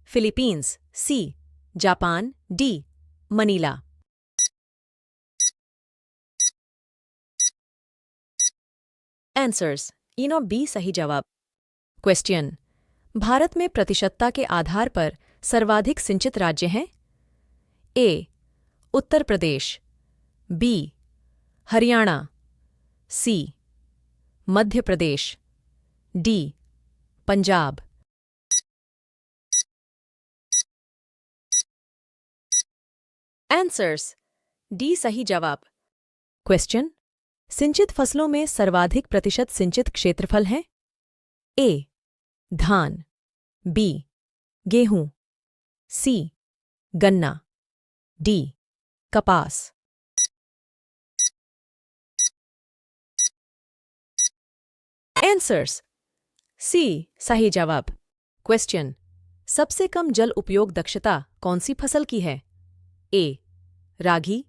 Philippines, C Japan, D Manila. Answers इनो B सही जवाब। क्वेश्चन, भारत में प्रतिशतता के आधार पर सर्वाधिक सिंचित राज्य हैं? ए उत्तर प्रदेश, बी हरियाणा, सी Madhya Pradesh, D Punjab. Answers D सही जवाब। क्वेश्चन, सिंचित फसलों में सर्वाधिक प्रतिशत सिंचित क्षेत्रफल है? ए धान, बी गेहूं, सी गन्ना, डी कपास। आंसर्स सी सही जवाब। क्वेश्चन, सबसे कम जल उपयोग दक्षता कौन सी फसल की है? ए रागी,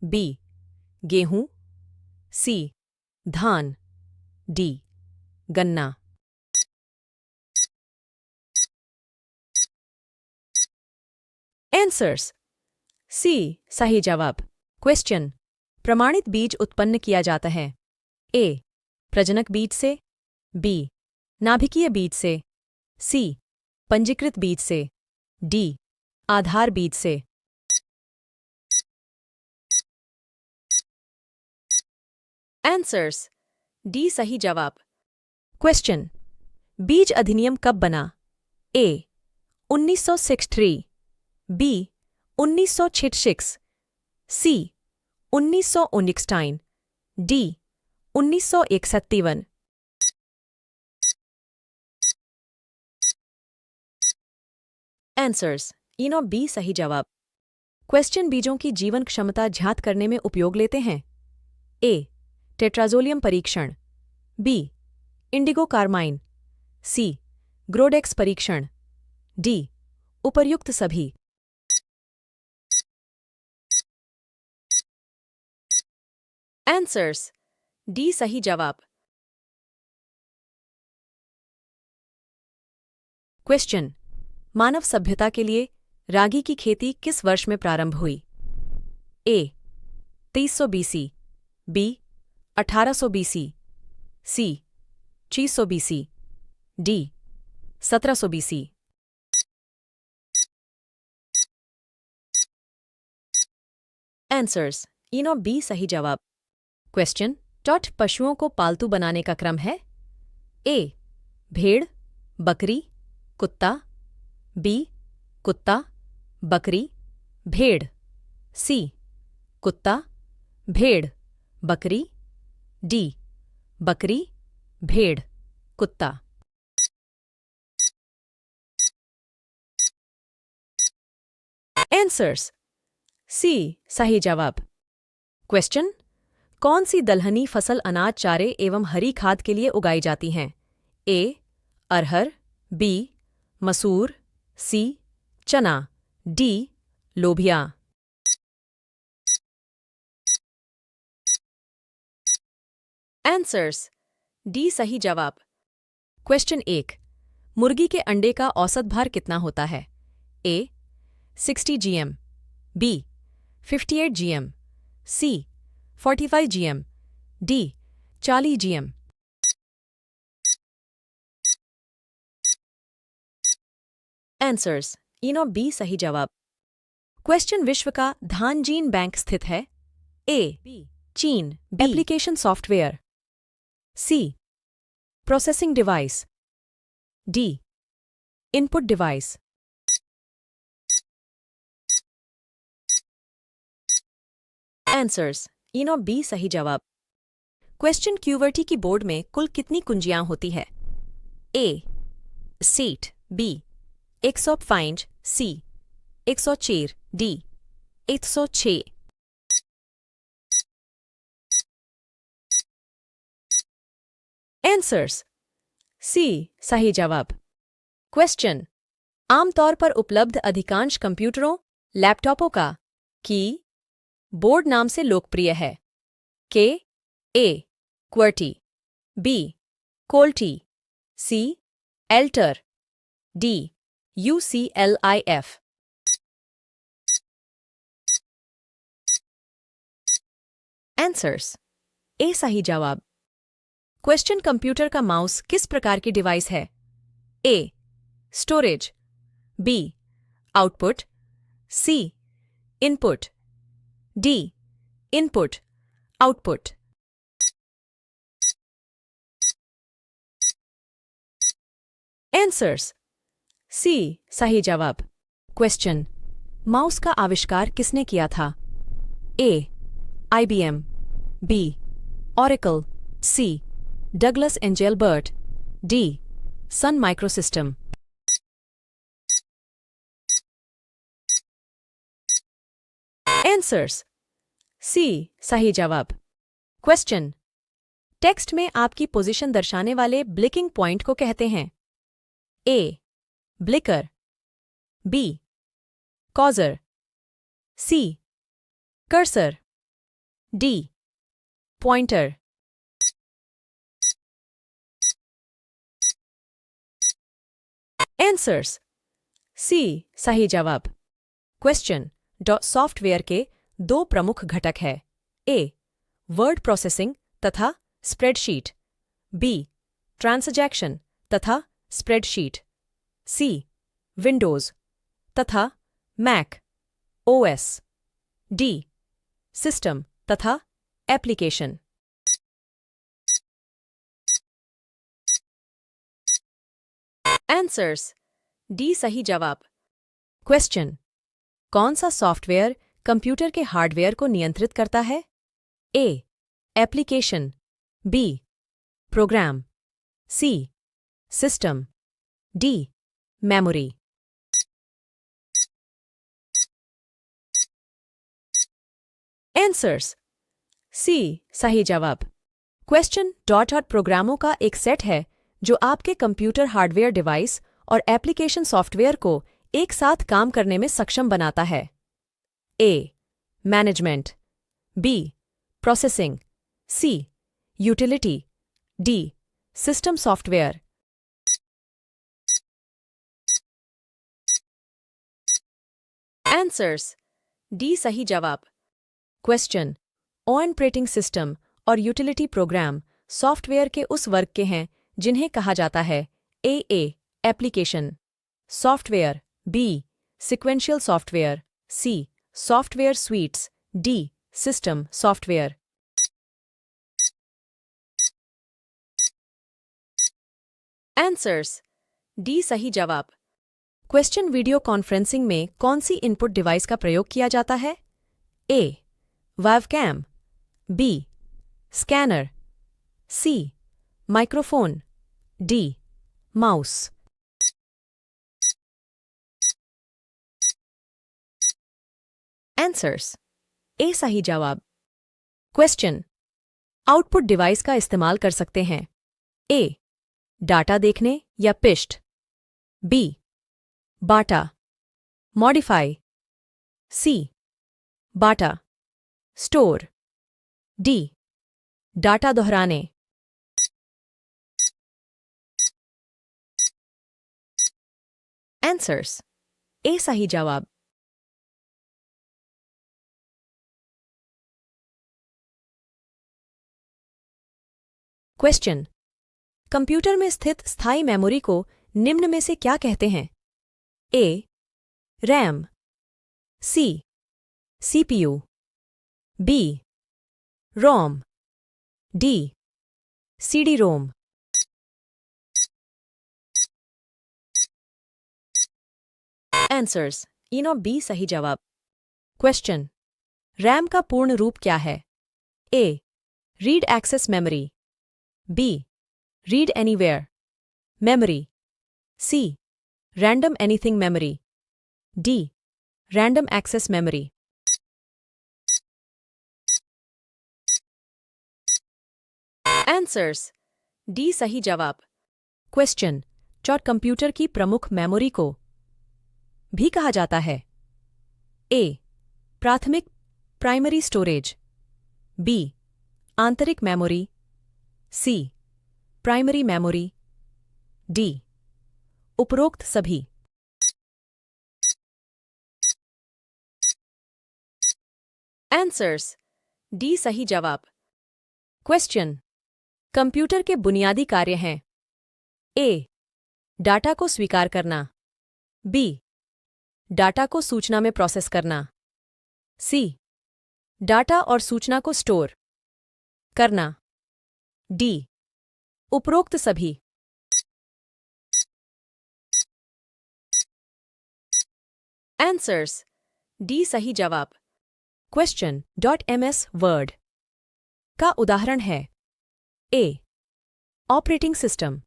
बी गेहूं, सी धान, डी गन्ना। आंसर्स सी सही जवाब। क्वेश्चन, प्रमाणित बीज उत्पन्न किया जाता है? ए प्रजनक बीज से, बी नाभिकीय बीज से, सी पंजीकृत बीज से, डी आधार बीज से। आंसर्स डी सही जवाब। क्वेश्चन, बीज अधिनियम कब बना? ए 1963, बी 1966, सी 1969, डी 1961। आंसर्स इनो बी सही जवाब। क्वेश्चन, बीजों की जीवन क्षमता ज्ञात करने में उपयोग लेते हैं? ए टेट्राजोलियम परीक्षण, बी इंडिगो कार्माइन, सी ग्रोडेक्स परीक्षण, डी उपर्युक्त सभी। आंसर्स डी सही जवाब। क्वेश्चन, मानव सभ्यता के लिए रागी की खेती किस वर्ष में प्रारंभ हुई? ए 2300 बीसी, बी 1800 बीसी, सी 600 बीसी, डी 1700 बीसी। आंसर्स इनो बी सही जवाब। क्वेश्चन, टॉट पशुओं को पालतू बनाने का क्रम है? ए भेड़, बकरी, कुत्ता, बी कुत्ता, बकरी, भेड़, सी कुत्ता, भेड़, बकरी, डी बकरी, भेड़, कुत्ता। आंसर्स सी सही जवाब। क्वेश्चन, कौन सी दलहनी फसल अनाज चारे एवं हरी खाद के लिए उगाई जाती हैं? ए अरहर, बी मसूर, सी चना, डी लोबिया। आंसर्स डी सही जवाब। क्वेश्चन 1, मुर्गी के अंडे का औसत भार कितना होता है? ए 60 GM, बी 58 GM, सी 45 GM, डी 40 GM। आंसर्स इनो बी सही जवाब। क्वेश्चन, विश्व का धान जीन बैंक स्थित है? ए चीन, B application software, C processing device, D input device. Answers इनो बी सही जवाब। क्वेश्चन, क्यूवर्टी की बोर्ड में कुल कितनी कुंजियां होती है? ए सीट, बी 105, सी 104, डी 106। आंसर्स सी सही जवाब। क्वेश्चन, आमतौर पर उपलब्ध अधिकांश कंप्यूटरों, लैपटॉपों का की बोर्ड नाम से लोकप्रिय है? के ए क्वर्टी, बी कोल्टी, सी एल्टर, डी UCLIF. आंसर्स। ए सही जवाब। क्वेश्चन कंप्यूटर का माउस किस प्रकार की डिवाइस है? A storage, B output, C input, D input output. Answers. C सही जवाब। क्वेश्चन माउस का आविष्कार किसने किया था? A IBM, B Oracle, C Douglas Engelbart, D Sun microsystem. Answers. C सही जवाब। क्वेश्चन टेक्स्ट में आपकी पोजीशन दर्शाने वाले ब्लिकिंग पॉइंट को कहते हैं? ए ब्लिकर, बी कॉजर, सी cursor, D pointer. Answers. C सही जवाब। क्वेश्चन सॉफ्टवेयर के दो प्रमुख घटक है? ए वर्ड प्रोसेसिंग तथा स्प्रेडशीट, बी ट्रांसजैक्शन तथा स्प्रेडशीट, सी विंडोज तथा मैक OS, डी सिस्टम तथा एप्लीकेशन। आंसर्स। डी सही जवाब। क्वेश्चन कौन सा सॉफ्टवेयर कंप्यूटर के हार्डवेयर को नियंत्रित करता है? A application, B programme, C system, D memory. Answers. C सही जवाब। क्वेश्चन डॉट प्रोग्रामों का एक सेट है जो आपके कंप्यूटर हार्डवेयर डिवाइस और एप्लीकेशन सॉफ्टवेयर को एक साथ काम करने में सक्षम बनाता है? A management, B processing, C utility, D system software. Answers. D सही जवाब। क्वेश्चन ऑपरेटिंग सिस्टम और यूटिलिटी प्रोग्राम सॉफ्टवेयर के उस वर्ग के हैं जिन्हें कहा जाता है? A application software, B sequential software, C software suites, D system software. Answers. D सही जवाब। क्वेश्चन वीडियो कॉन्फ्रेंसिंग में कौन सी इनपुट डिवाइस का प्रयोग किया जाता है? ए वेबकैम, बी स्कैनर, सी माइक्रोफोन, डी माउस। आंसर्स। ए सही जवाब। क्वेश्चन आउटपुट डिवाइस का इस्तेमाल कर सकते हैं? ए डाटा देखने या पिष्ट, बी बाटा मॉडिफाई, सी बाटा स्टोर, डी डाटा दोहराने। आंसर्स। ए सही जवाब। क्वेश्चन कंप्यूटर में स्थित स्थायी मेमोरी को निम्न में से क्या कहते हैं? A RAM, C CPU, B ROM, D CD ROM. Answers. इनो बी सही जवाब। क्वेश्चन रैम का पूर्ण रूप क्या है? A read access memory, B read anywhere memory, C random anything memory, D random access memory. Answers. D सही जवाब। क्वेश्चन कंप्यूटर की प्रमुख मेमोरी को भी कहा जाता है? ए प्राथमिक प्राइमरी स्टोरेज, बी आंतरिक मेमोरी, सी प्राइमरी मेमोरी, डी उपरोक्त सभी। आंसर्स डी सही जवाब। क्वेश्चन। कंप्यूटर के बुनियादी कार्य हैं। ए डाटा को स्वीकार करना, बी डाटा को सूचना में प्रोसेस करना, सी डाटा और सूचना को स्टोर करना, डी उपरोक्त सभी। आंसर्स डी सही जवाब। क्वेश्चन। .ms वर्ड का उदाहरण है। ए ऑपरेटिंग सिस्टम,